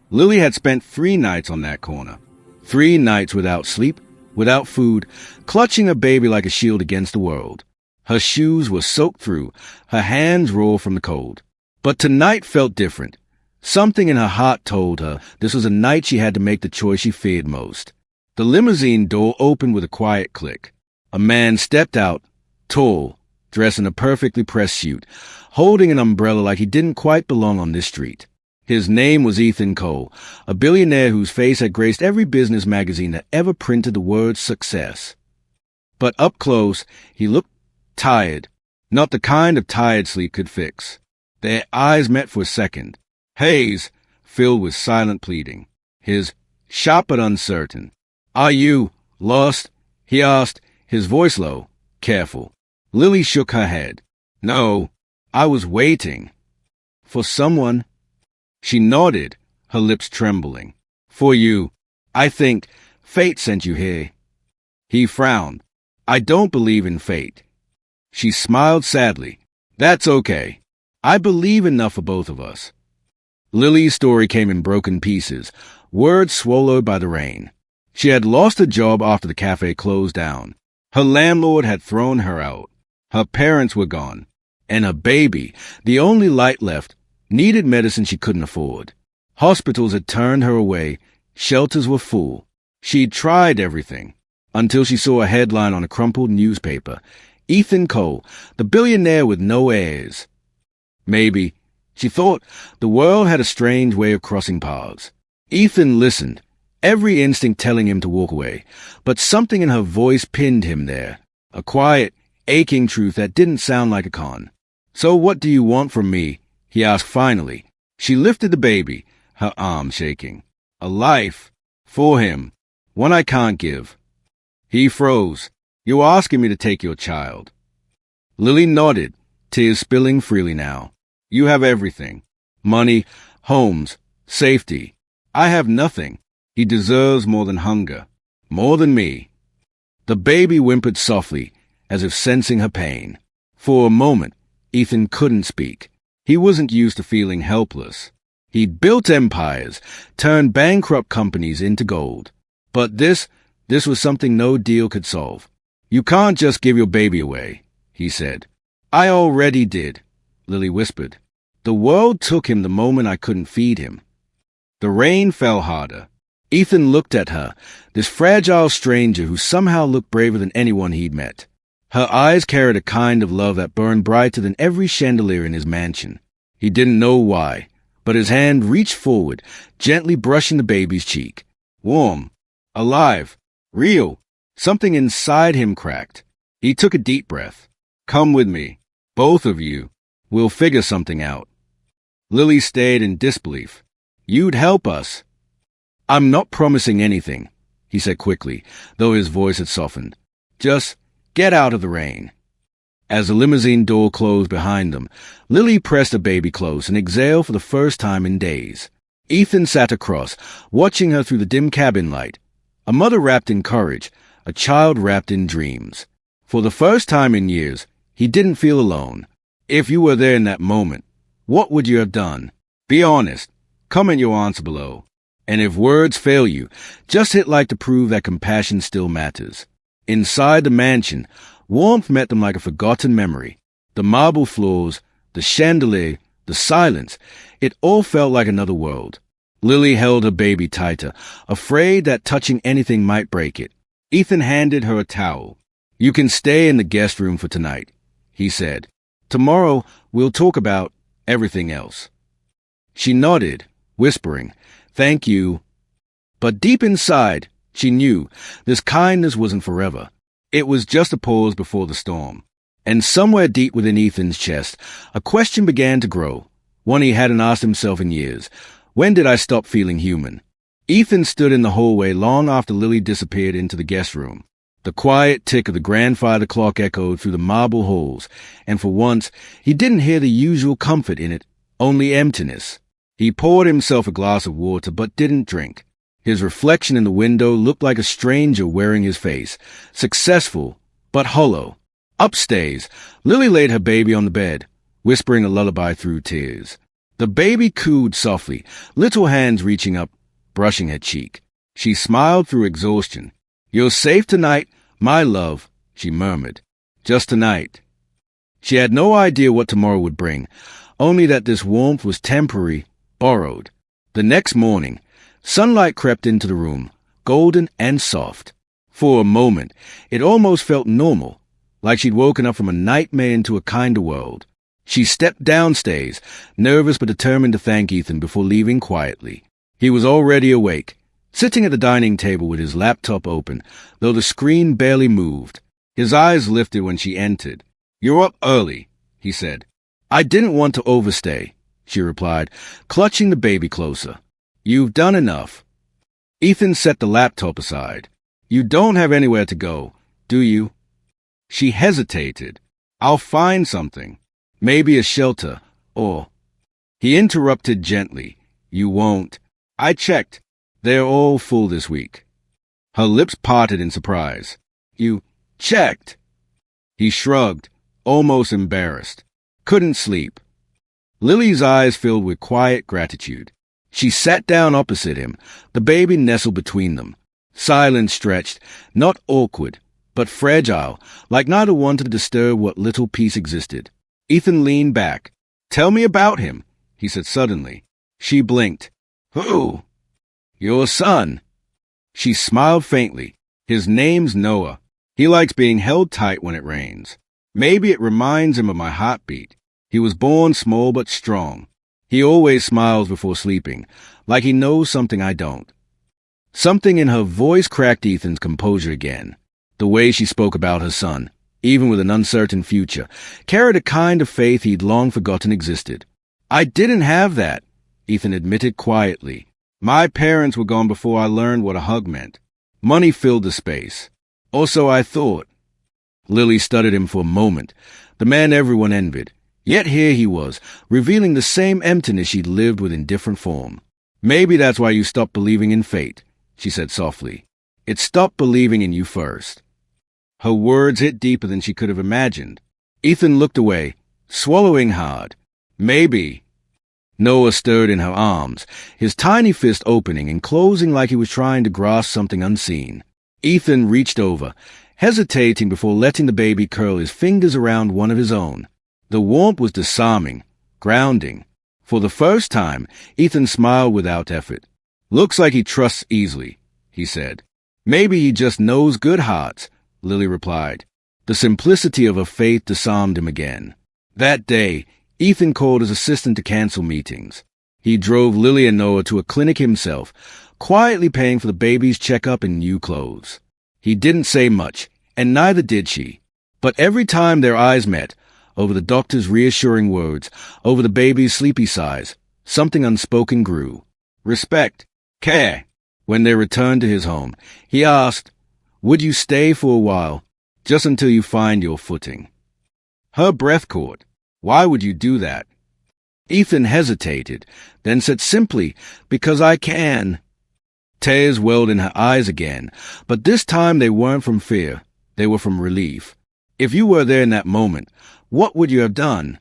Lily had spent 3 nights on that corner. 3 nights without sleep, without food, clutching her baby like a shield against the world. Her shoes were soaked through, her hands raw from the cold. But tonight felt different. Something in her heart told her this was a night she had to make the choice she feared most. The limousine door opened with a quiet click. A man stepped out, tall, dressed in a perfectly pressed suit, holding an umbrella like he didn't quite belong on this street. His name was Ethan Cole, a billionaire whose face had graced every business magazine that ever printed the word success. But up close, he looked tired, not the kind of tired sleep could fix. Their eyes met for a second. Haze, filled with silent pleading. His sharp but uncertain. "Are you lost?" he asked, his voice low, careful. Lily shook her head. "No, I was waiting." "For someone?" She nodded, her lips trembling. "For you. I think fate sent you here." He frowned. "I don't believe in fate." She smiled sadly. "That's okay. I believe enough for both of us." Lily's story came in broken pieces, words swallowed by the rain. She had lost her job after the cafe closed down. Her landlord had thrown her out. Her parents were gone. And her baby, the only light left, needed medicine she couldn't afford. Hospitals had turned her away. Shelters were full. She'd tried everything, until she saw a headline on a crumpled newspaper. Ethan Cole, the billionaire with no heirs. Maybe, she thought, the world had a strange way of crossing paths. Ethan listened, every instinct telling him to walk away, but something in her voice pinned him there, a quiet, aching truth that didn't sound like a con. "So what do you want from me?" he asked finally. She lifted the baby, her arm shaking. "A life. For him. One I can't give." He froze. "You're asking me to take your child." Lily nodded, tears spilling freely now. "You have everything. Money, homes, safety. I have nothing. He deserves more than hunger. More than me." The baby whimpered softly, as if sensing her pain. For a moment, Ethan couldn't speak. He wasn't used to feeling helpless. He'd built empires, turned bankrupt companies into gold. But this was something no deal could solve. "You can't just give your baby away," he said. "I already did," Lily whispered. "The world took him the moment I couldn't feed him." The rain fell harder. Ethan looked at her, this fragile stranger who somehow looked braver than anyone he'd met. Her eyes carried a kind of love that burned brighter than every chandelier in his mansion. He didn't know why, but his hand reached forward, gently brushing the baby's cheek. Warm, alive, real. Something inside him cracked. He took a deep breath. "Come with me, both of you. We'll figure something out." Lily stayed in disbelief. "You'd help us." "I'm not promising anything," he said quickly, though his voice had softened. "Just get out of the rain." As the limousine door closed behind them, Lily pressed the baby close and exhaled for the first time in days. Ethan sat across, watching her through the dim cabin light. A mother wrapped in courage, a child wrapped in dreams. For the first time in years, he didn't feel alone. If you were there in that moment, what would you have done? Be honest. Comment your answer below. And if words fail you, just hit like to prove that compassion still matters. Inside the mansion, warmth met them like a forgotten memory. The marble floors, the chandelier, the silence, it all felt like another world. Lily held her baby tighter, afraid that touching anything might break it. Ethan handed her a towel. "You can stay in the guest room for tonight," he said. "Tomorrow we'll talk about everything else." She nodded, whispering, "Thank you." But deep inside, she knew this kindness wasn't forever. It was just a pause before the storm. And somewhere deep within Ethan's chest, a question began to grow, one he hadn't asked himself in years. When did I stop feeling human? Ethan stood in the hallway long after Lily disappeared into the guest room. The quiet tick of the grandfather clock echoed through the marble halls, and for once, he didn't hear the usual comfort in it, only emptiness. He poured himself a glass of water but didn't drink. His reflection in the window looked like a stranger wearing his face, successful but hollow. Upstairs, Lily laid her baby on the bed, whispering a lullaby through tears. The baby cooed softly, little hands reaching up, brushing her cheek. She smiled through exhaustion. "You're safe tonight, my love," she murmured. "Just tonight." She had no idea what tomorrow would bring, only that this warmth was temporary, borrowed. The next morning, sunlight crept into the room, golden and soft. For a moment, it almost felt normal, like she'd woken up from a nightmare into a kinder world. She stepped downstairs, nervous but determined to thank Ethan before leaving quietly. He was already awake, sitting at the dining table with his laptop open, though the screen barely moved. His eyes lifted when she entered. "You're up early," he said. "I didn't want to overstay," she replied, clutching the baby closer. "You've done enough." Ethan set the laptop aside. "You don't have anywhere to go, do you?" She hesitated. "I'll find something. Maybe a shelter, or—" He interrupted gently. "You won't. I checked. They're all full this week." Her lips parted in surprise. "You checked?" He shrugged, almost embarrassed. "Couldn't sleep." Lily's eyes filled with quiet gratitude. She sat down opposite him, the baby nestled between them. Silence stretched, not awkward, but fragile, like neither wanted to disturb what little peace existed. Ethan leaned back. "Tell me about him," he said suddenly. She blinked. "Who?" "Your son." She smiled faintly. "His name's Noah. He likes being held tight when it rains. Maybe it reminds him of my heartbeat. He was born small but strong. He always smiles before sleeping, like he knows something I don't." Something in her voice cracked Ethan's composure again. The way she spoke about her son, even with an uncertain future, carried a kind of faith he'd long forgotten existed. "I didn't have that," Ethan admitted quietly. "My parents were gone before I learned what a hug meant. Money filled the space. Or so I thought." Lily studied him for a moment, the man everyone envied. Yet here he was, revealing the same emptiness she'd lived with in different form. "Maybe that's why you stopped believing in fate," she said softly. "It stopped believing in you first." Her words hit deeper than she could have imagined. Ethan looked away, swallowing hard. "Maybe." Noah stirred in her arms, his tiny fist opening and closing like he was trying to grasp something unseen. Ethan reached over, hesitating before letting the baby curl his fingers around one of his own. The warmth was disarming, grounding. For the first time, Ethan smiled without effort. "Looks like he trusts easily," he said. "Maybe he just knows good hearts," Lily replied. The simplicity of her faith disarmed him again. That day, Ethan called his assistant to cancel meetings. He drove Lily and Noah to a clinic himself, quietly paying for the baby's checkup and new clothes. He didn't say much, and neither did she. But every time their eyes met, over the doctor's reassuring words, over the baby's sleepy sighs, something unspoken grew. Respect, care. When they returned to his home, he asked, "Would you stay for a while, just until you find your footing?" Her breath caught. "Why would you do that?" Ethan hesitated, then said simply, "Because I can." Tears welled in her eyes again, but this time they weren't from fear, they were from relief. "If you were there in that moment, what would you have done?"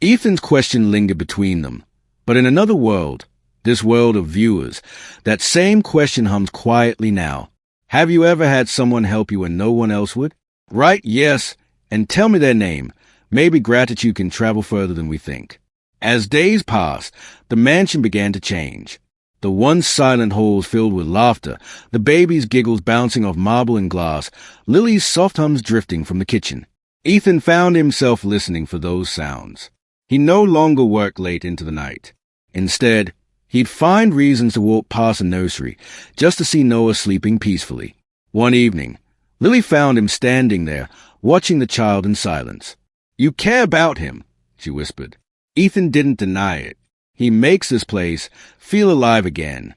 Ethan's question lingered between them, but in another world, this world of viewers, that same question hums quietly now. Have you ever had someone help you when no one else would? Write yes, and tell me their name. Maybe gratitude can travel further than we think. As days passed, the mansion began to change. The once silent halls filled with laughter, the baby's giggles bouncing off marble and glass, Lily's soft hums drifting from the kitchen. Ethan found himself listening for those sounds. He no longer worked late into the night. Instead, he'd find reasons to walk past the nursery, just to see Noah sleeping peacefully. One evening, Lily found him standing there, watching the child in silence. "You care about him," she whispered. Ethan didn't deny it. "He makes this place feel alive again."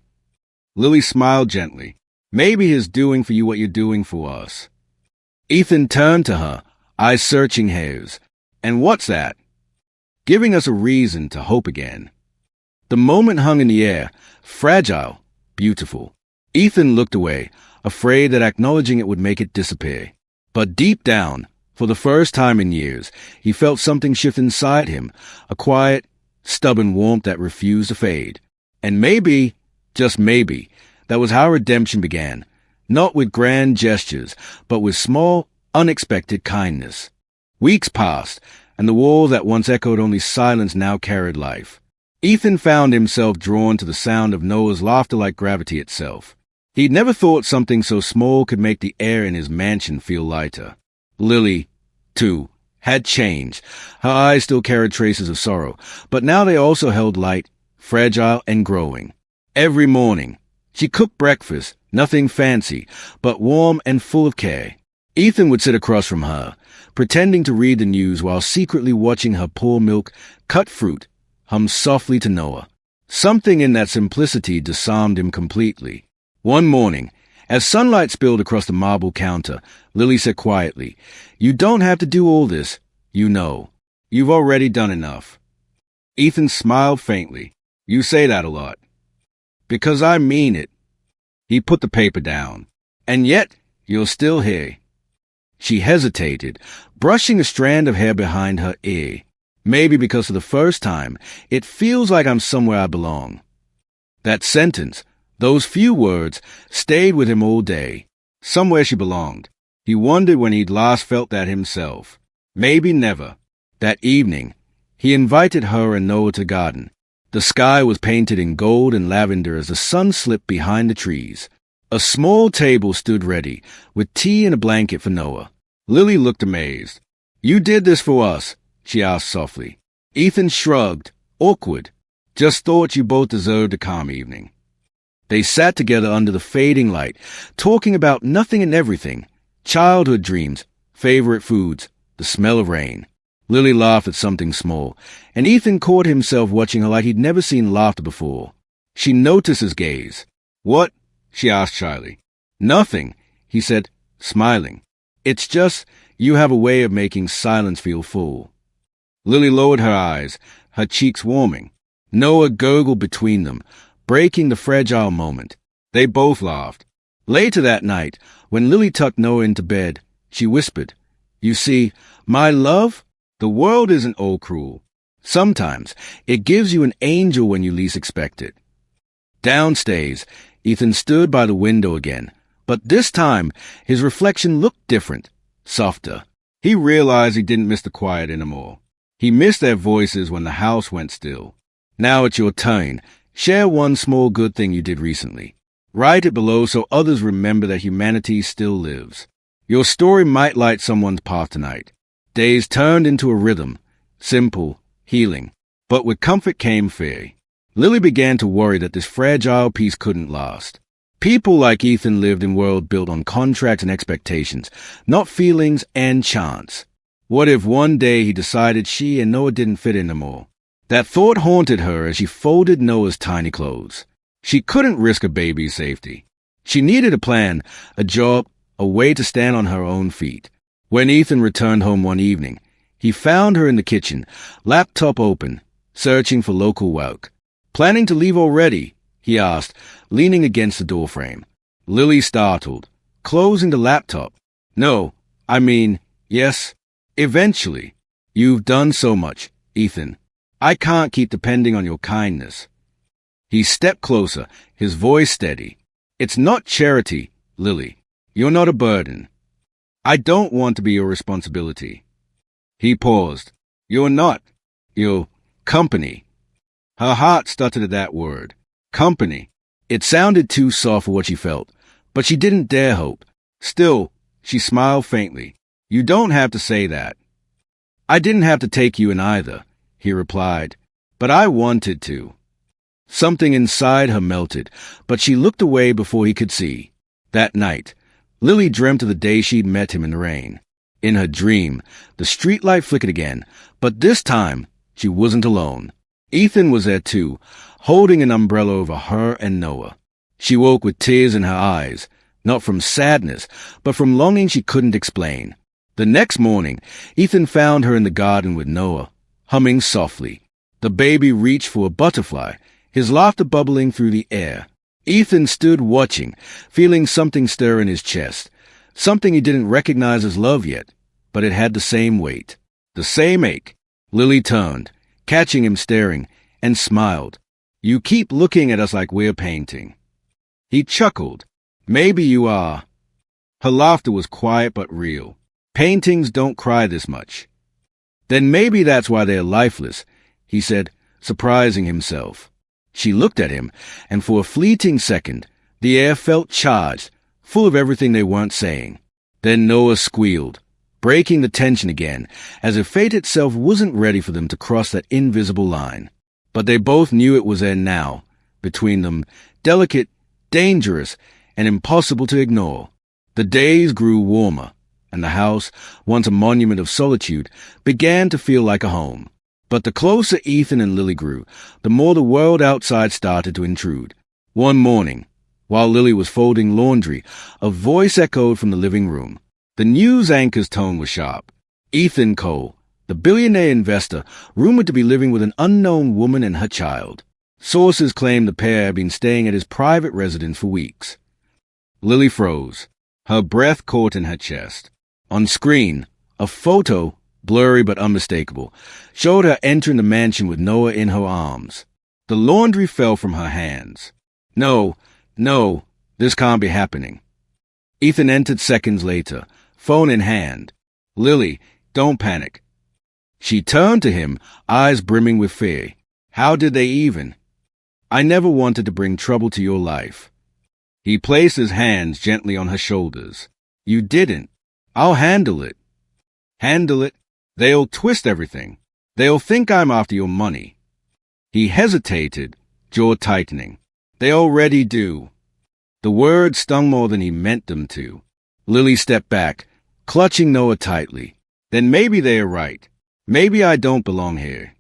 Lily smiled gently. "Maybe he's doing for you what you're doing for us." Ethan turned to her, eyes searching hers. "And what's that?" "Giving us a reason to hope again." The moment hung in the air, fragile, beautiful. Ethan looked away, afraid that acknowledging it would make it disappear. But deep down, for the first time in years, he felt something shift inside him, a quiet, stubborn warmth that refused to fade. And maybe, just maybe, that was how redemption began, not with grand gestures, but with small, unexpected kindness. Weeks passed, and the walls that once echoed only silence now carried life. Ethan found himself drawn to the sound of Noah's laughter like gravity itself. He'd never thought something so small could make the air in his mansion feel lighter. Lily, too, had changed. Her eyes still carried traces of sorrow, but now they also held light, fragile and growing. Every morning, she cooked breakfast, nothing fancy, but warm and full of care. Ethan would sit across from her, pretending to read the news while secretly watching her pour milk, cut fruit, hum softly to Noah. Something in that simplicity disarmed him completely. One morning, as sunlight spilled across the marble counter, Lily said quietly, "You don't have to do all this, you know. You've already done enough." Ethan smiled faintly. "You say that a lot." "Because I mean it." He put the paper down. "And yet, you're still here." She hesitated, brushing a strand of hair behind her ear. "Maybe because for the first time, it feels like I'm somewhere I belong." That sentence, those few words, stayed with him all day. Somewhere she belonged. He wondered when he'd last felt that himself. Maybe never. That evening, he invited her and Noah to the garden. The sky was painted in gold and lavender as the sun slipped behind the trees. A small table stood ready, with tea and a blanket for Noah. Lily looked amazed. "You did this for us?" she asked softly. Ethan shrugged, awkward. "Just thought you both deserved a calm evening." They sat together under the fading light, talking about nothing and everything. Childhood dreams, favorite foods, the smell of rain. Lily laughed at something small, and Ethan caught himself watching her like he'd never seen laughter before. She noticed his gaze. "What?" she asked shyly. "Nothing," he said, smiling. "It's just you have a way of making silence feel full." Lily lowered her eyes, her cheeks warming. Noah gurgled between them, breaking the fragile moment. They both laughed. Later that night, when Lily tucked Noah into bed, she whispered, "You see, my love, the world isn't all cruel. Sometimes it gives you an angel when you least expect it." Downstairs, Ethan stood by the window again, but this time his reflection looked different, softer. He realized he didn't miss the quiet anymore. He missed their voices when the house went still. "Now it's your turn. Share one small good thing you did recently. Write it below so others remember that humanity still lives. Your story might light someone's path tonight." Days turned into a rhythm, simple, healing. But with comfort came fear. Lily began to worry that this fragile peace couldn't last. People like Ethan lived in a world built on contracts and expectations, not feelings and chance. What if one day he decided she and Noah didn't fit anymore? That thought haunted her as she folded Noah's tiny clothes. She couldn't risk a baby's safety. She needed a plan, a job, a way to stand on her own feet. When Ethan returned home one evening, he found her in the kitchen, laptop open, searching for local work. "Planning to leave already?" he asked, leaning against the doorframe. Lily startled, closing the laptop. "No, I mean, yes, eventually. You've done so much, Ethan. I can't keep depending on your kindness." He stepped closer, his voice steady. "It's not charity, Lily. You're not a burden. I don't want to be your responsibility." He paused. "You're not. You're company." Her heart stuttered at that word. Company. It sounded too soft for what she felt, but she didn't dare hope. Still, she smiled faintly. "You don't have to say that." "I didn't have to take you in either," he replied, "but I wanted to." Something inside her melted, but she looked away before he could see. That night, Lily dreamt of the day she'd met him in the rain. In her dream, the streetlight flickered again, but this time she wasn't alone. Ethan was there too, holding an umbrella over her and Noah. She woke with tears in her eyes, not from sadness, but from longing she couldn't explain. The next morning, Ethan found her in the garden with Noah, humming softly. The baby reached for a butterfly, his laughter bubbling through the air. Ethan stood watching, feeling something stir in his chest, something he didn't recognize as love yet, but it had the same weight, the same ache. Lily turned. catching him staring, and smiled. You keep looking at us like we're painting. He chuckled. Maybe you are. Her laughter was quiet but real. Paintings don't cry this much. Then maybe that's why they're lifeless, he said, surprising himself. She looked at him, and for a fleeting second, the air felt charged, full of everything they weren't saying. Then Noah squealed, breaking the tension again, as if fate itself wasn't ready for them to cross that invisible line. But they both knew it was there now, between them, delicate, dangerous, and impossible to ignore. The days grew warmer, and the house, once a monument of solitude, began to feel like a home. But the closer Ethan and Lily grew, the more the world outside started to intrude. One morning, while Lily was folding laundry, a voice echoed from the living room. The news anchor's tone was sharp. Ethan Cole, the billionaire investor, rumored to be living with an unknown woman and her child. Sources claimed the pair had been staying at his private residence for weeks. Lily froze, her breath caught in her chest. On screen, a photo, blurry but unmistakable, showed her entering the mansion with Noah in her arms. The laundry fell from her hands. No, this can't be happening. Ethan entered seconds later, phone in hand. Lily, don't panic. She turned to him, eyes brimming with fear. How did they even? I never wanted to bring trouble to your life. He placed his hands gently on her shoulders. You didn't. I'll handle it. Handle it? They'll twist everything. They'll think I'm after your money. He hesitated, jaw tightening. They already do. The words stung more than he meant them to. Lily stepped back, clutching Noah tightly. Then maybe they're right. Maybe I don't belong here.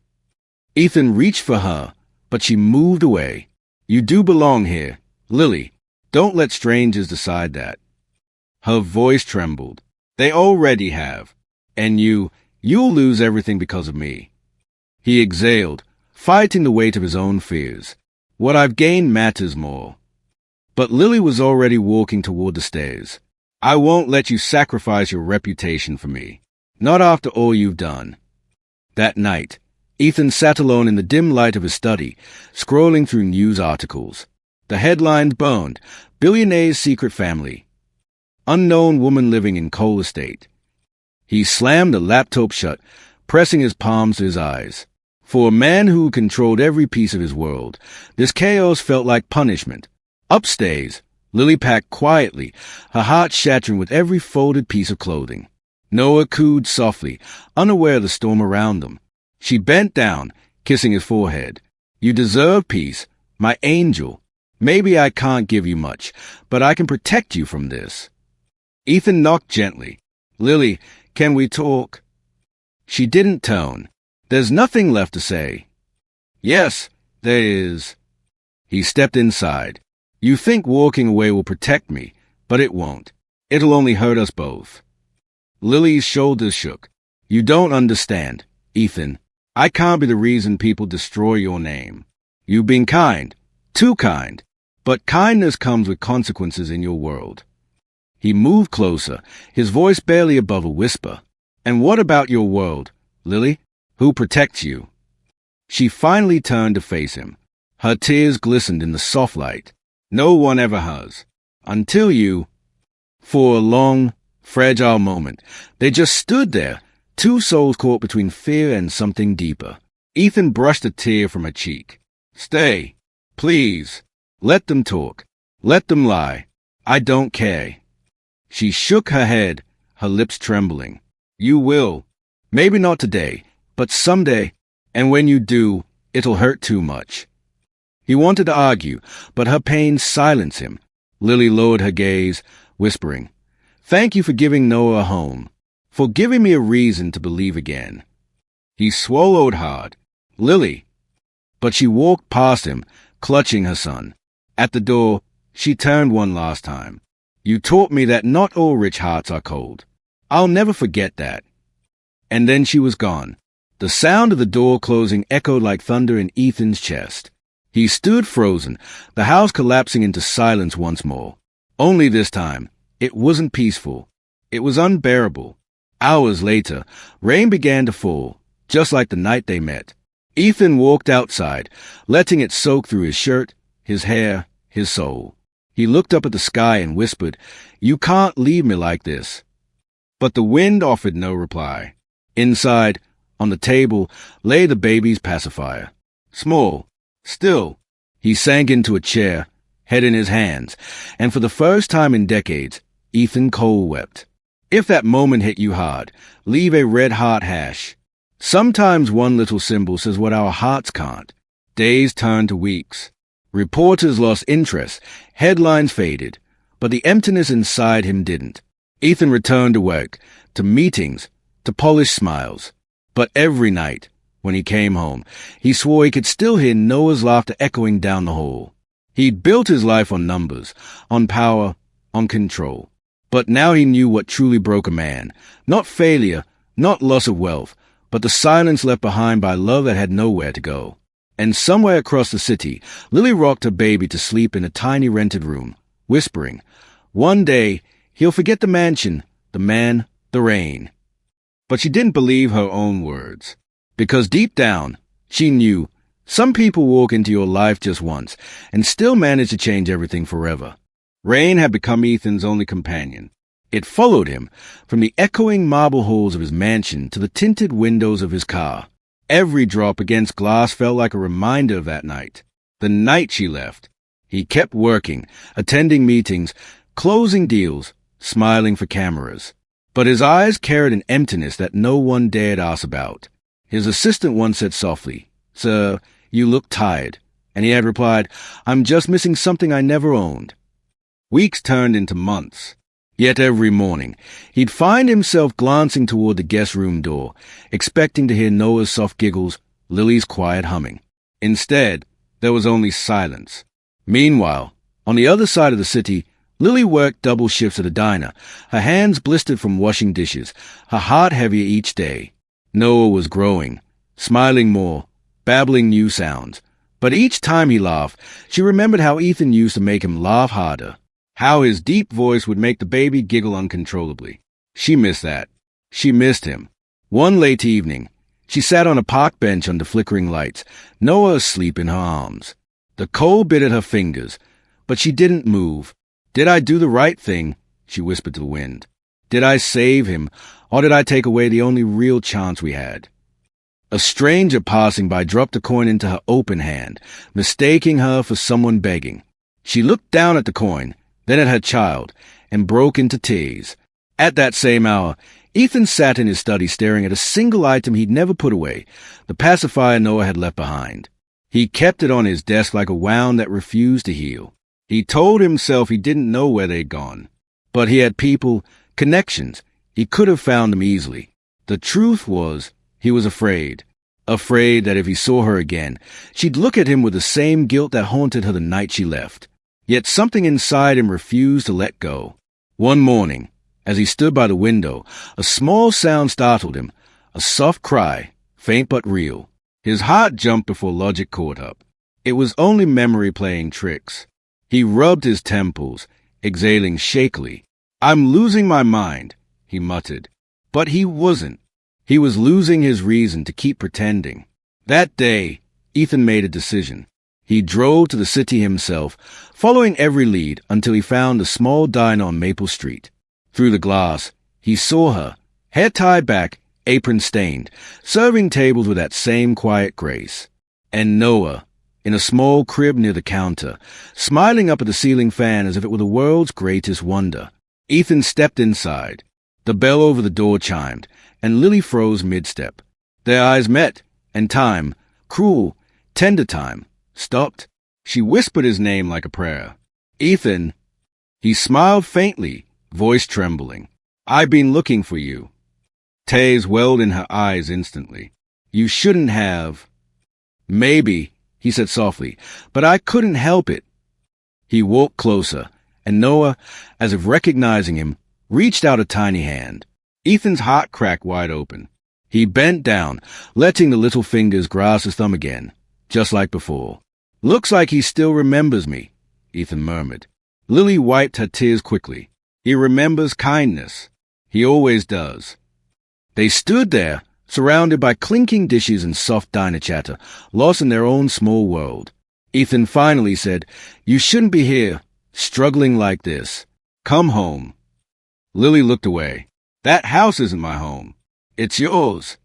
Ethan reached for her, but she moved away. You do belong here, Lily. Don't let strangers decide that. Her voice trembled. They already have. And you'll lose everything because of me. He exhaled, fighting the weight of his own fears. What I've gained matters more. But Lily was already walking toward the stairs. I won't let you sacrifice your reputation for me. Not after all you've done. That night, Ethan sat alone in the dim light of his study, scrolling through news articles. The headlines burned. Billionaire's secret family. Unknown woman living in Cole Estate. He slammed the laptop shut, pressing his palms to his eyes. For a man who controlled every piece of his world, this chaos felt like punishment. Upstairs, Lily packed quietly, her heart shattering with every folded piece of clothing. Noah cooed softly, unaware of the storm around them. She bent down, kissing his forehead. You deserve peace, my angel. Maybe I can't give you much, but I can protect you from this. Ethan knocked gently. Lily, can we talk? She didn't tone. There's nothing left to say. Yes, there is. He stepped inside. You think walking away will protect me, but it won't. It'll only hurt us both. Lily's shoulders shook. You don't understand, Ethan. I can't be the reason people destroy your name. You've been kind, too kind, but kindness comes with consequences in your world. He moved closer, his voice barely above a whisper. And what about your world, Lily? Who protects you? She finally turned to face him. Her tears glistened in the soft light. No one ever has. Until you. For a long, fragile moment, they just stood there, two souls caught between fear and something deeper. Ethan brushed a tear from her cheek. Stay, please. Let them talk. Let them lie. I don't care. She shook her head, her lips trembling. You will. Maybe not today, but someday. And when you do, it'll hurt too much. He wanted to argue, but her pain silenced him. Lily lowered her gaze, whispering, Thank you for giving Noah a home, for giving me a reason to believe again. He swallowed hard. Lily. But she walked past him, clutching her son. At the door, she turned one last time. You taught me that not all rich hearts are cold. I'll never forget that. And then she was gone. The sound of the door closing echoed like thunder in Ethan's chest. He stood frozen, the house collapsing into silence once more. Only this time, it wasn't peaceful. It was unbearable. Hours later, rain began to fall, just like the night they met. Ethan walked outside, letting it soak through his shirt, his hair, his soul. He looked up at the sky and whispered, "You can't leave me like this." But the wind offered no reply. Inside, on the table, lay the baby's pacifier. Small, still. He sank into a chair, head in his hands, and for the first time in decades, Ethan cold wept. If that moment hit you hard, leave a red heart hash. Sometimes one little symbol says what our hearts can't. Days turned to weeks. Reporters lost interest, headlines faded, but the emptiness inside him didn't. Ethan returned to work, to meetings, to polished smiles. But every night, when he came home, he swore he could still hear Noah's laughter echoing down the hall. He'd built his life on numbers, on power, on control. But now he knew what truly broke a man. Not failure, not loss of wealth, but the silence left behind by love that had nowhere to go. And somewhere across the city, Lily rocked her baby to sleep in a tiny rented room, whispering, "One day, he'll forget the mansion, the man, the rain." But she didn't believe her own words. Because deep down, she knew some people walk into your life just once and still manage to change everything forever. Rain had become Ethan's only companion. It followed him from the echoing marble halls of his mansion to the tinted windows of his car. Every drop against glass felt like a reminder of that night, the night she left. He kept working, attending meetings, closing deals, smiling for cameras. But his eyes carried an emptiness that no one dared ask about. His assistant once said softly, "Sir, you look tired." And he had replied, "I'm just missing something I never owned." Weeks turned into months. Yet every morning, he'd find himself glancing toward the guest room door, expecting to hear Noah's soft giggles, Lily's quiet humming. Instead, there was only silence. Meanwhile, on the other side of the city, Lily worked double shifts at a diner, her hands blistered from washing dishes, her heart heavier each day. Noah was growing, smiling more, babbling new sounds. But each time he laughed, she remembered how Ethan used to make him laugh harder. How his deep voice would make the baby giggle uncontrollably. She missed that. She missed him. One late evening, she sat on a park bench under flickering lights, Noah asleep in her arms. The cold bit at her fingers, but she didn't move. "Did I do the right thing?" she whispered to the wind. "Did I save him, or did I take away the only real chance we had?" A stranger passing by dropped a coin into her open hand, mistaking her for someone begging. She looked down at the coin, then at her child, and broke into tears. At that same hour, Ethan sat in his study staring at a single item he'd never put away, the pacifier Noah had left behind. He kept it on his desk like a wound that refused to heal. He told himself he didn't know where they'd gone. But he had people, connections. He could have found them easily. The truth was, he was afraid. Afraid that if he saw her again, she'd look at him with the same guilt that haunted her the night she left. Yet something inside him refused to let go. One morning, as he stood by the window, a small sound startled him, a soft cry, faint but real. His heart jumped before logic caught up. It was only memory playing tricks. He rubbed his temples, exhaling shakily. "I'm losing my mind," he muttered. But he wasn't. He was losing his reason to keep pretending. That day, Ethan made a decision. He drove to the city himself, following every lead until he found a small diner on Maple Street. Through the glass, he saw her, hair tied back, apron stained, serving tables with that same quiet grace. And Noah, in a small crib near the counter, smiling up at the ceiling fan as if it were the world's greatest wonder. Ethan stepped inside. The bell over the door chimed, and Lily froze mid-step. Their eyes met, and time, cruel, tender time, stopped. She whispered his name like a prayer. "Ethan." He smiled faintly, voice trembling. "I've been looking for you." Tears welled in her eyes instantly. "You shouldn't have." "Maybe," he said softly, "but I couldn't help it." He walked closer, and Noah, as if recognizing him, reached out a tiny hand. Ethan's heart cracked wide open. He bent down, letting the little fingers grasp his thumb again, just like before. "Looks like he still remembers me," Ethan murmured. Lily wiped her tears quickly. "He remembers kindness. He always does." They stood there, surrounded by clinking dishes and soft diner chatter, lost in their own small world. Ethan finally said, "You shouldn't be here, struggling like this. Come home." Lily looked away. "That house isn't my home. It's yours."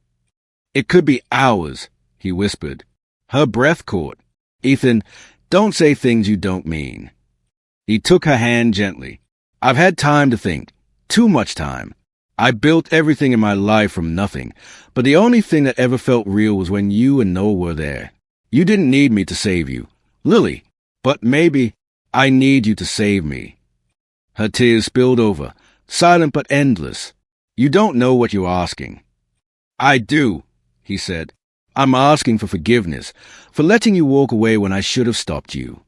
"It could be ours," he whispered. Her breath caught. "Ethan, don't say things you don't mean." He took her hand gently. "I've had time to think. Too much time. I built everything in my life from nothing, but the only thing that ever felt real was when you and Noah were there. You didn't need me to save you, Lily, but maybe I need you to save me." Her tears spilled over, silent but endless. "You don't know what you're asking." "I do," he said. "I'm asking for forgiveness, for letting you walk away when I should have stopped you."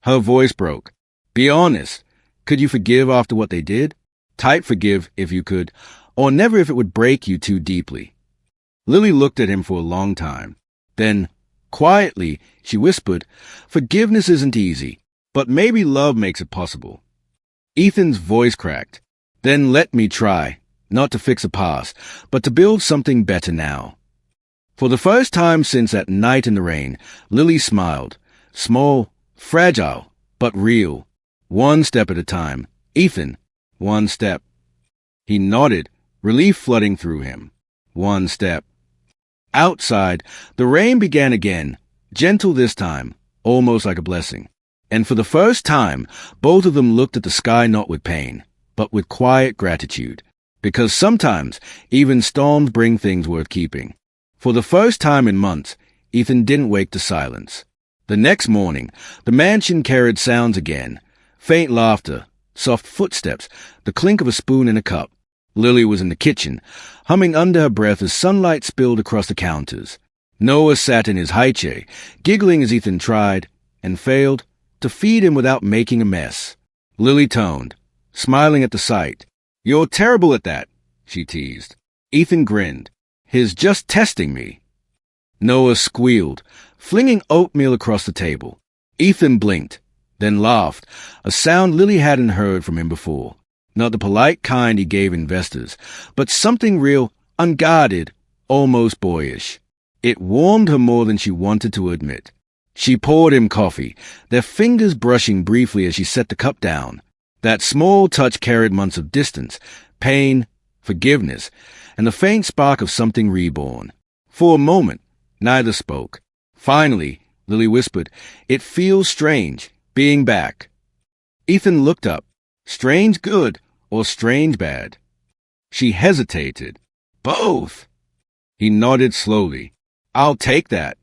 Her voice broke. "Be honest. Could you forgive after what they did? Type forgive if you could, or never if it would break you too deeply." Lily looked at him for a long time. Then, quietly, she whispered, "Forgiveness isn't easy, but maybe love makes it possible." Ethan's voice cracked. "Then let me try, not to fix a past, but to build something better now." For the first time since that night in the rain, Lily smiled. Small, fragile, but real. One step at a time. "Ethan, one step." He nodded, relief flooding through him. One step. Outside, the rain began again, gentle this time, almost like a blessing. And for the first time, both of them looked at the sky not with pain, but with quiet gratitude. Because sometimes, even storms bring things worth keeping. For the first time in months, Ethan didn't wake to silence. The next morning, the mansion carried sounds again. Faint laughter, soft footsteps, the clink of a spoon in a cup. Lily was in the kitchen, humming under her breath as sunlight spilled across the counters. Noah sat in his high chair, giggling as Ethan tried, and failed, to feed him without making a mess. Lily toned, smiling at the sight. "You're terrible at that," she teased. Ethan grinned. "He's just testing me." Noah squealed, flinging oatmeal across the table. Ethan blinked, then laughed, a sound Lily hadn't heard from him before. Not the polite kind he gave investors, but something real, unguarded, almost boyish. It warmed her more than she wanted to admit. She poured him coffee, their fingers brushing briefly as she set the cup down. That small touch carried months of distance, pain, forgiveness, and the faint spark of something reborn. For a moment, neither spoke. Finally, Lily whispered, "It feels strange, being back." Ethan looked up. Strange good or strange bad? She hesitated. "Both." He nodded slowly. "I'll take that."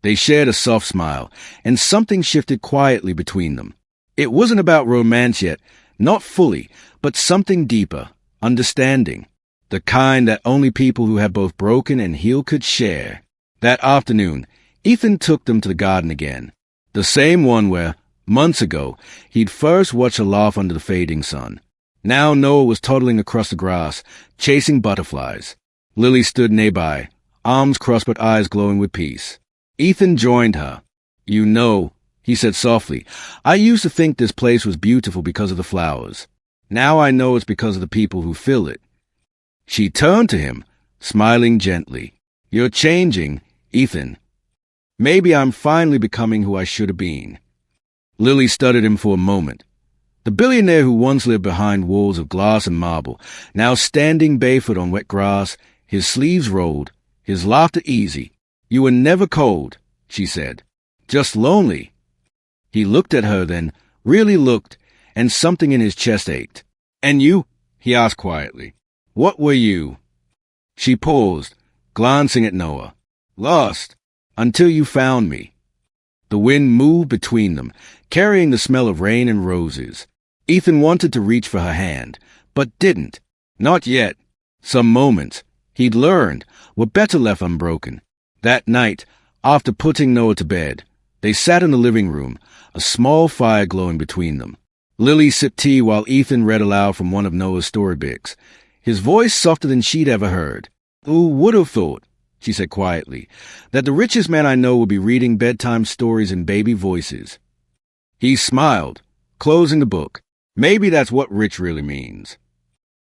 They shared a soft smile, and something shifted quietly between them. It wasn't about romance yet, not fully, but something deeper, understanding. The kind that only people who have both broken and healed could share. That afternoon, Ethan took them to the garden again. The same one where, months ago, he'd first watched her laugh under the fading sun. Now Noah was toddling across the grass, chasing butterflies. Lily stood nearby, arms crossed but eyes glowing with peace. Ethan joined her. "You know," he said softly, "I used to think this place was beautiful because of the flowers. Now I know it's because of the people who fill it." She turned to him, smiling gently. "You're changing, Ethan. Maybe I'm finally becoming who I should have been." Lily studied him for a moment. The billionaire who once lived behind walls of glass and marble, now standing barefoot on wet grass, his sleeves rolled, his laughter easy. "You were never cold," she said. "Just lonely." He looked at her then, really looked, and something in his chest ached. "And you?" he asked quietly. "What were you?" She paused, glancing at Noah. "Lost, until you found me." The wind moved between them, carrying the smell of rain and roses. Ethan wanted to reach for her hand, but didn't. Not yet. Some moments, he'd learned, were better left unbroken. That night, after putting Noah to bed, they sat in the living room, a small fire glowing between them. Lily sipped tea while Ethan read aloud from one of Noah's storybooks, his voice softer than she'd ever heard. "Who would have thought," she said quietly, "that the richest man I know would be reading bedtime stories in baby voices?" He smiled, closing the book. Maybe that's what rich really means.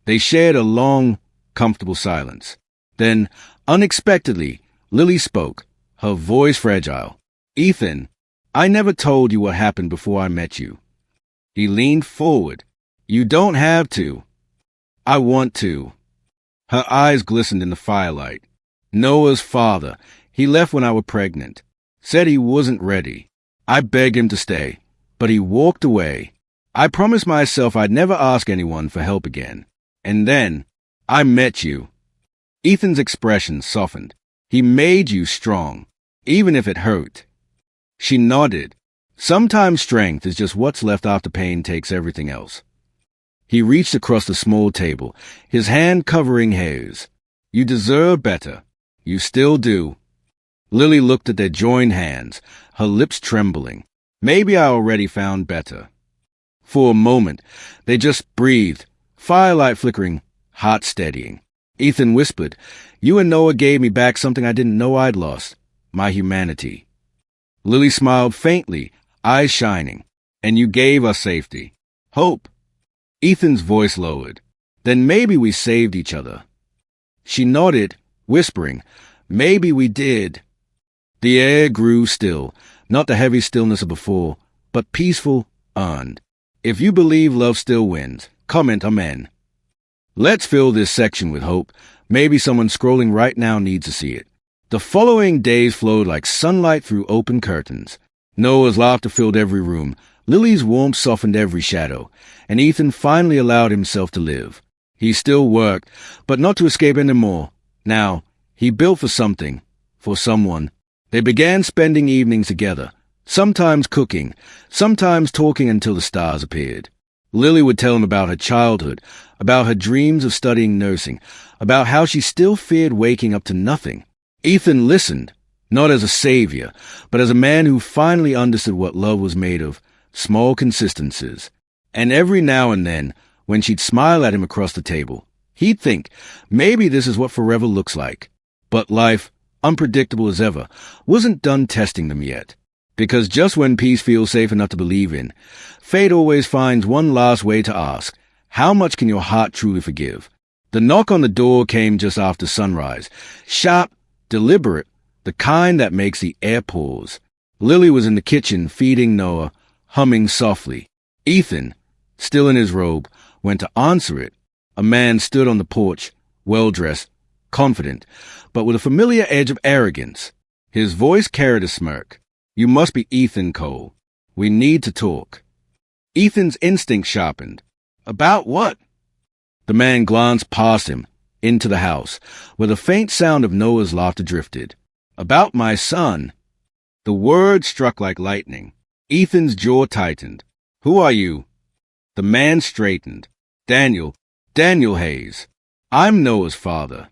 They shared a long, comfortable silence. Then, unexpectedly, Lily spoke, her voice fragile. "Ethan, I never told you what happened before I met you." He leaned forward. "You don't have to." "I want to." Her eyes glistened in the firelight. "Noah's father. He left when I was pregnant. Said he wasn't ready. I begged him to stay, but he walked away. I promised myself I'd never ask anyone for help again. And then, I met you." Ethan's expression softened. "He made you strong, even if it hurt." She nodded. Sometimes strength is just what's left after pain takes everything else. He reached across the small table, his hand covering hers. "You deserve better. You still do." Lily looked at their joined hands, her lips trembling. "Maybe I already found better." For a moment, they just breathed, firelight flickering, heart steadying. Ethan whispered, "You and Noah gave me back something I didn't know I'd lost, my humanity." Lily smiled faintly, eyes shining. "And you gave us safety. Hope." Ethan's voice lowered. "Then maybe we saved each other." She nodded, whispering, "Maybe we did." The air grew still, not the heavy stillness of before, but peaceful, earned. If you believe love still wins, comment amen. Let's fill this section with hope. Maybe someone scrolling right now needs to see it. The following days flowed like sunlight through open curtains. Noah's laughter filled every room, Lily's warmth softened every shadow, and Ethan finally allowed himself to live. He still worked, but not to escape anymore. Now, he built for something, for someone. They began spending evenings together, sometimes cooking, sometimes talking until the stars appeared. Lily would tell him about her childhood, about her dreams of studying nursing, about how she still feared waking up to nothing. Ethan listened, not as a savior, but as a man who finally understood what love was made of, small consistencies. And every now and then, when she'd smile at him across the table, he'd think, maybe this is what forever looks like. But life, unpredictable as ever, wasn't done testing them yet. Because just when peace feels safe enough to believe in, fate always finds one last way to ask, how much can your heart truly forgive? The knock on the door came just after sunrise, sharp, deliberate, the kind that makes the air pause. Lily was in the kitchen feeding Noah, humming softly. Ethan, still in his robe, went to answer it. A man stood on the porch, well-dressed, confident, but with a familiar edge of arrogance. His voice carried a smirk. "You must be Ethan Cole. We need to talk." Ethan's instinct sharpened. "About what?" The man glanced past him, into the house, where the faint sound of Noah's laughter drifted. "About my son." The word struck like lightning. Ethan's jaw tightened. "Who are you?" The man straightened. Daniel Hayes. I'm Noah's father."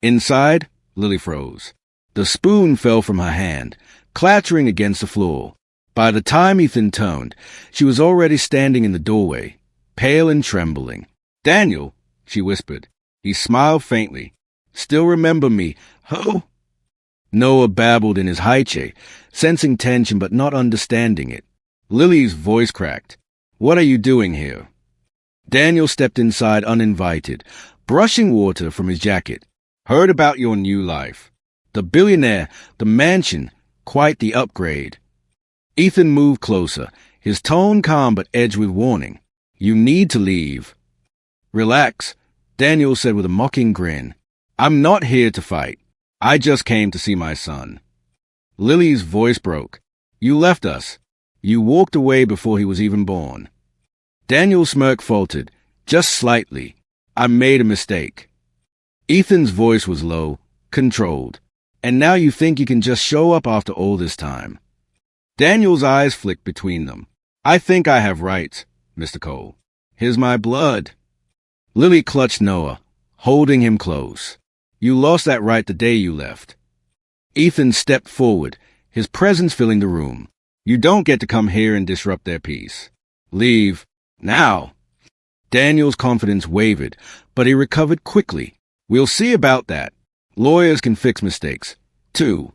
Inside, Lily froze. The spoon fell from her hand, clattering against the floor. By the time Ethan turned, she was already standing in the doorway, pale and trembling. "Daniel," she whispered. He smiled faintly. "Still remember me, ho?" Noah babbled in his haiche, sensing tension but not understanding it. Lily's voice cracked. "What are you doing here?" Daniel stepped inside uninvited, brushing water from his jacket. "Heard about your new life. The billionaire, the mansion, quite the upgrade." Ethan moved closer, his tone calm but edged with warning. "You need to leave." "Relax," Daniel said with a mocking grin. "I'm not here to fight. I just came to see my son." Lily's voice broke. "You left us. You walked away before he was even born." Daniel's smirk faltered, just slightly. "I made a mistake." Ethan's voice was low, controlled. "And now you think you can just show up after all this time?" Daniel's eyes flicked between them. "I think I have rights, Mr. Cole. Here's my blood." Lily clutched Noah, holding him close. "You lost that right the day you left." Ethan stepped forward, his presence filling the room. "You don't get to come here and disrupt their peace. Leave. Now." Daniel's confidence wavered, but he recovered quickly. "We'll see about that. Lawyers can fix mistakes, too."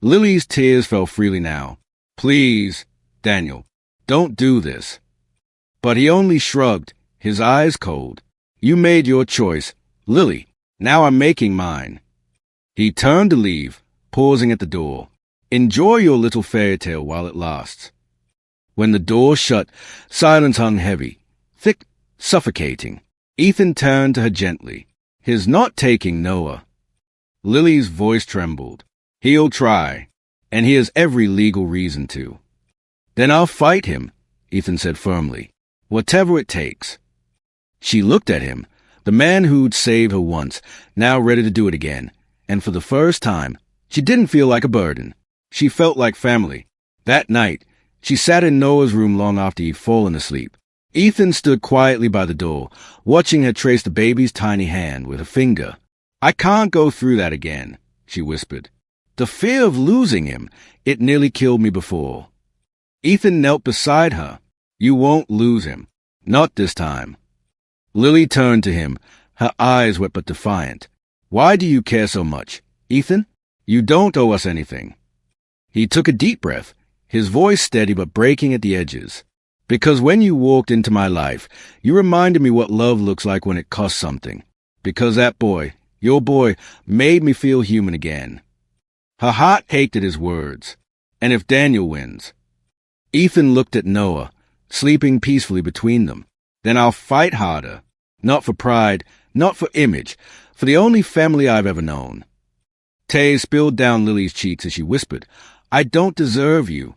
Lily's tears fell freely now. "Please, Daniel, don't do this." But he only shrugged, his eyes cold. "You made your choice. Lily, Now I'm making mine." He turned to leave, pausing at the door. "Enjoy your little fairy tale while it lasts." When the door shut, silence hung heavy, thick, suffocating. Ethan turned to her gently. "His not taking Noah." Lily's voice trembled. "He'll try, and he has every legal reason to." "Then I'll fight him," Ethan said firmly. "Whatever it takes." She looked at him, the man who'd saved her once, now ready to do it again, and for the first time, she didn't feel like a burden. She felt like family. That night, she sat in Noah's room long after he'd fallen asleep. Ethan stood quietly by the door, watching her trace the baby's tiny hand with a finger. "I can't go through that again," she whispered. "The fear of losing him, it nearly killed me before." Ethan knelt beside her. "You won't lose him. Not this time." Lily turned to him, her eyes wet but defiant. "Why do you care so much, Ethan? You don't owe us anything." He took a deep breath, his voice steady but breaking at the edges. "Because when you walked into my life, you reminded me what love looks like when it costs something. Because that boy, your boy, made me feel human again." Her heart ached at his words. "And if Daniel wins?" Ethan looked at Noah, sleeping peacefully between them. "Then I'll fight harder. Not for pride, not for image, for the only family I've ever known." Tears spilled down Lily's cheeks as she whispered, "I don't deserve you."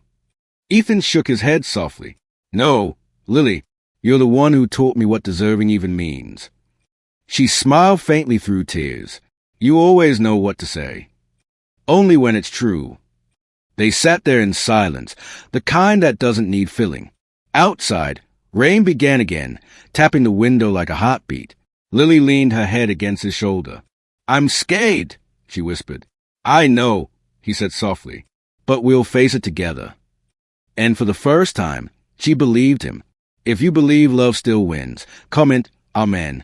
Ethan shook his head softly. "No, Lily, you're the one who taught me what deserving even means." She smiled faintly through tears. "You always know what to say. Only when it's true." They sat there in silence, the kind that doesn't need filling. Outside, rain began again, tapping the window like a heartbeat. Lily leaned her head against his shoulder. "I'm scared," she whispered. "I know," he said softly, "but we'll face it together." And for the first time, she believed him. If you believe love still wins, comment Amen.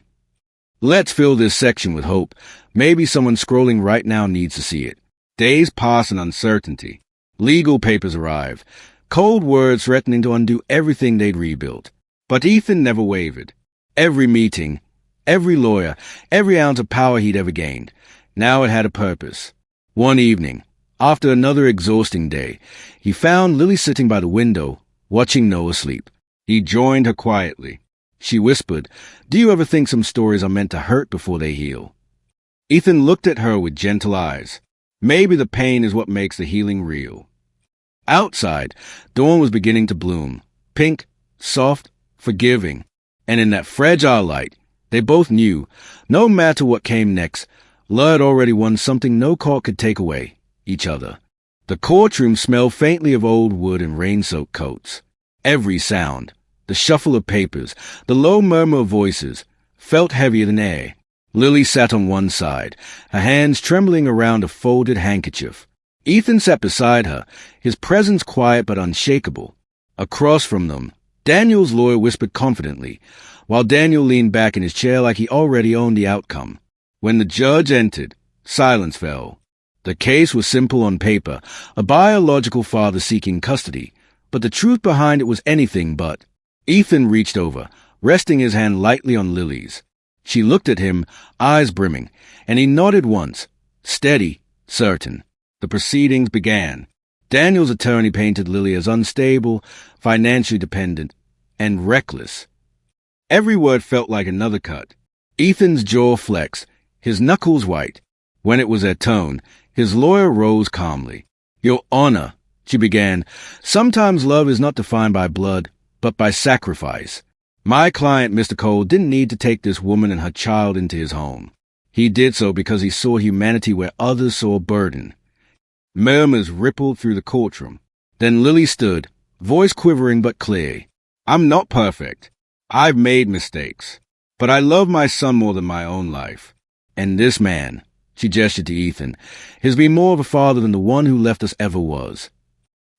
Let's fill this section with hope. Maybe someone scrolling right now needs to see it. Days pass in uncertainty. Legal papers arrive. Cold words threatening to undo everything they'd rebuilt. But Ethan never wavered. Every meeting, every lawyer, every ounce of power he'd ever gained, now it had a purpose. One evening, after another exhausting day, he found Lily sitting by the window, watching Noah sleep. He joined her quietly. She whispered, "Do you ever think some stories are meant to hurt before they heal?" Ethan looked at her with gentle eyes. Maybe the pain is what makes the healing real. Outside, dawn was beginning to bloom, pink, soft, forgiving, and in that fragile light, they both knew, no matter what came next, love had already won something no court could take away, each other. The courtroom smelled faintly of old wood and rain-soaked coats. Every sound, the shuffle of papers, the low murmur of voices, felt heavier than air. Lily sat on one side, her hands trembling around a folded handkerchief. Ethan sat beside her, his presence quiet but unshakable. Across from them, Daniel's lawyer whispered confidently, while Daniel leaned back in his chair like he already owned the outcome. When the judge entered, silence fell. The case was simple on paper, a biological father seeking custody, but the truth behind it was anything but. Ethan reached over, resting his hand lightly on Lily's. She looked at him, eyes brimming, and he nodded once, steady, certain. The proceedings began. Daniel's attorney painted Lily as unstable, financially dependent, and reckless. Every word felt like another cut. Ethan's jaw flexed, his knuckles white. When it was their turn, his lawyer rose calmly. "Your Honor," she began, "sometimes love is not defined by blood, but by sacrifice. My client, Mr. Cole, didn't need to take this woman and her child into his home. He did so because he saw humanity where others saw burden." Murmurs rippled through the courtroom. Then Lily stood, voice quivering but clear. "I'm not perfect. I've made mistakes. But I love my son more than my own life. And this man," she gestured to Ethan, "has been more of a father than the one who left us ever was."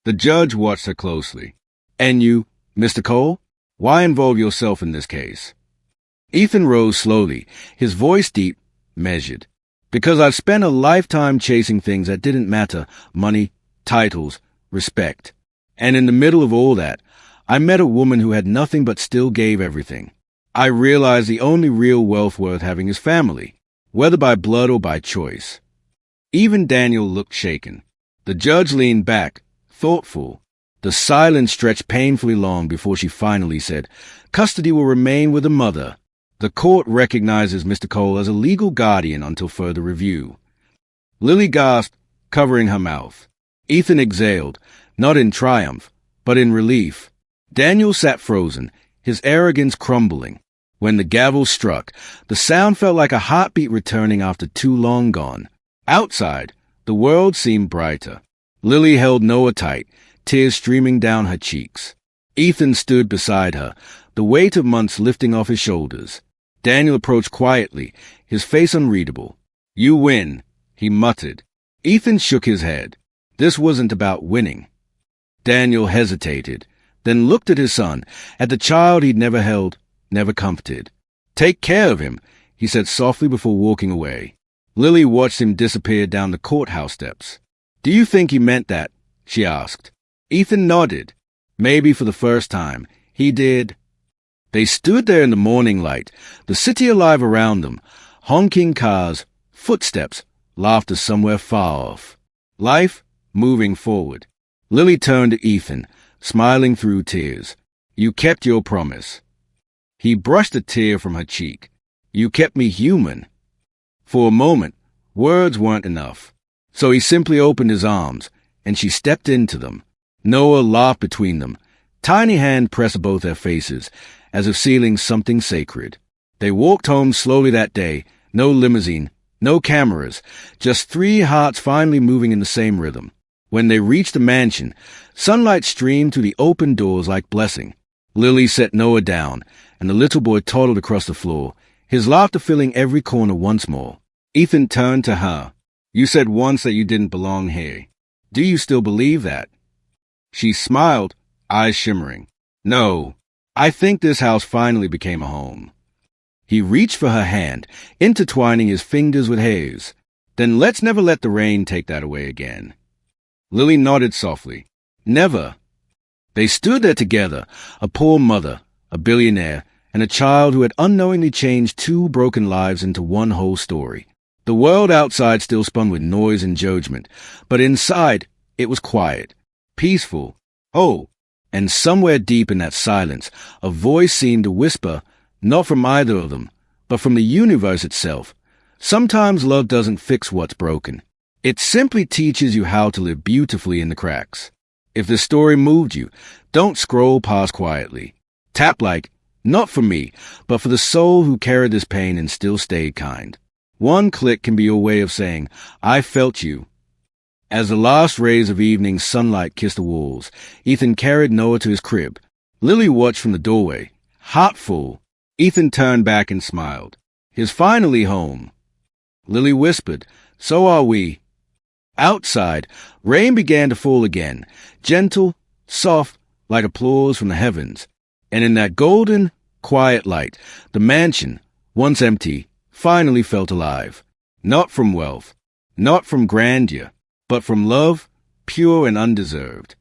The judge watched her closely. "And you, Mr. Cole? Why involve yourself in this case?" Ethan rose slowly, his voice deep, measured. "Because I've spent a lifetime chasing things that didn't matter, money, titles, respect. And in the middle of all that, I met a woman who had nothing but still gave everything. I realized the only real wealth worth having is family. whether by blood or by choice. Even Daniel looked shaken. The judge leaned back, thoughtful. The silence stretched painfully long before she finally said, "Custody will remain with the mother. The court recognizes Mr. Cole as a legal guardian until further review." Lily gasped, covering her mouth. Ethan exhaled, not in triumph, but in relief. Daniel sat frozen, his arrogance crumbling. When the gavel struck, the sound felt like a heartbeat returning after too long gone. Outside, the world seemed brighter. Lily held Noah tight, tears streaming down her cheeks. Ethan stood beside her, the weight of months lifting off his shoulders. Daniel approached quietly, his face unreadable. "You win," he muttered. Ethan shook his head. This wasn't about winning. Daniel hesitated, then looked at his son, at the child he'd never held, never comforted. "Take care of him," he said softly before walking away. Lily watched him disappear down the courthouse steps. "Do you think he meant that?" she asked. Ethan nodded. Maybe for the first time, he did. They stood there in the morning light, the city alive around them, honking cars, footsteps, laughter somewhere far off. Life moving forward. Lily turned to Ethan, smiling through tears. "You kept your promise." He brushed a tear from her cheek. "You kept me human." For a moment, words weren't enough. So he simply opened his arms, and she stepped into them. Noah laughed between them, tiny hand pressed both their faces, as if sealing something sacred. They walked home slowly that day, no limousine, no cameras, just three hearts finally moving in the same rhythm. When they reached the mansion, sunlight streamed through the open doors like blessing. Lily set Noah down, and the little boy toddled across the floor, his laughter filling every corner once more. Ethan turned to her. "You said once that you didn't belong here. Do you still believe that?" She smiled, eyes shimmering. "No, I think this house finally became a home." He reached for her hand, intertwining his fingers with hers. "Then let's never let the rain take that away again." Lily nodded softly. "Never." They stood there together, a poor mother, a billionaire, and a child who had unknowingly changed two broken lives into one whole story. The world outside still spun with noise and judgment, but inside it was quiet, peaceful. Oh, and somewhere deep in that silence, a voice seemed to whisper, not from either of them, but from the universe itself. Sometimes love doesn't fix what's broken. It simply teaches you how to live beautifully in the cracks. If the story moved you, don't scroll past quietly. Tap like, not for me, but for the soul who carried this pain and still stayed kind. One click can be your way of saying, "I felt you." As the last rays of evening sunlight kissed the walls, Ethan carried Noah to his crib. Lily watched from the doorway, heart full. Ethan turned back and smiled. "He's finally home." Lily whispered, "So are we." Outside, rain began to fall again, gentle, soft, like applause from the heavens. And in that golden, quiet light, the mansion, once empty, finally felt alive. Not from wealth, not from grandeur, but from love, pure and undeserved.